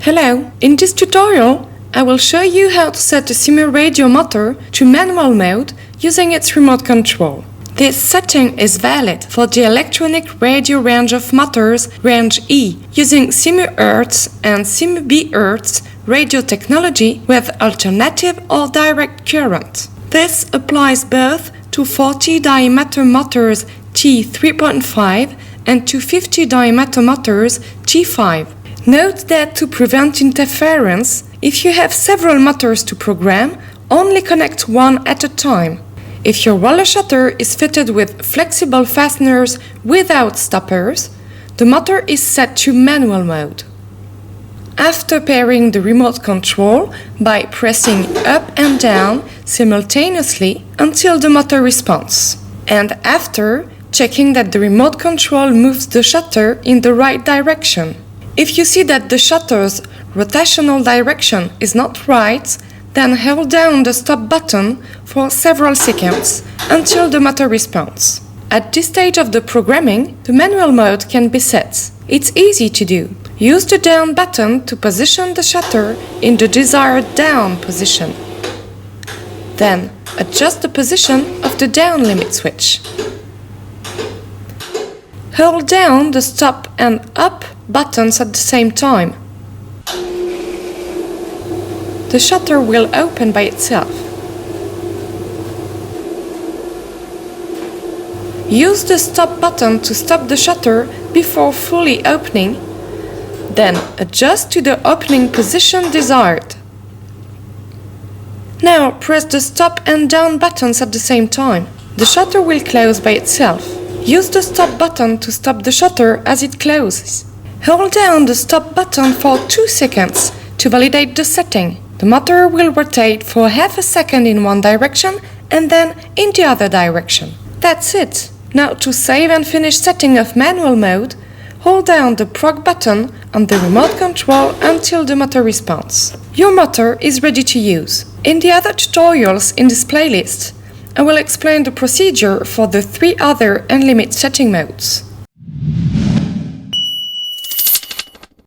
Hello, in this tutorial I will show you how to set the SIMU radio motor to manual mode using its remote control. This setting is valid for the electronic radio range of motors range E using simu-hz and simu-BHz radio technology with alternative or direct current. This applies both to 40 diameter motors T3.5 and to 50 diameter motors T5. Note that to prevent interference, if you have several motors to program, only connect one at a time. If your roller shutter is fitted with flexible fasteners without stoppers, the motor is set to manual mode. After pairing the remote control by pressing up and down simultaneously until the motor responds, and after checking that the remote control moves the shutter in the right direction. If you see that the shutter's rotational direction is not right, then hold down the stop button for several seconds until the motor responds. At this stage of the programming, the manual mode can be set. It's easy to do. Use the down button to position the shutter in the desired down position. Then adjust the position of the down limit switch. Hold down the stop and up buttons at the same time. The shutter will open by itself. Use the stop button to stop the shutter before fully opening, then adjust to the opening position desired. Now press the stop and down buttons at the same time. The shutter will close by itself. Use the stop button to stop the shutter as it closes. Hold down the stop button for 2 seconds to validate the setting. The motor will rotate for half a second in one direction and then in the other direction. That's it. Now to save and finish setting of manual mode, hold down the prog button on the remote control until the motor responds. Your motor is ready to use. In the other tutorials in this playlist, I will explain the procedure for the 3 other unlimited setting modes.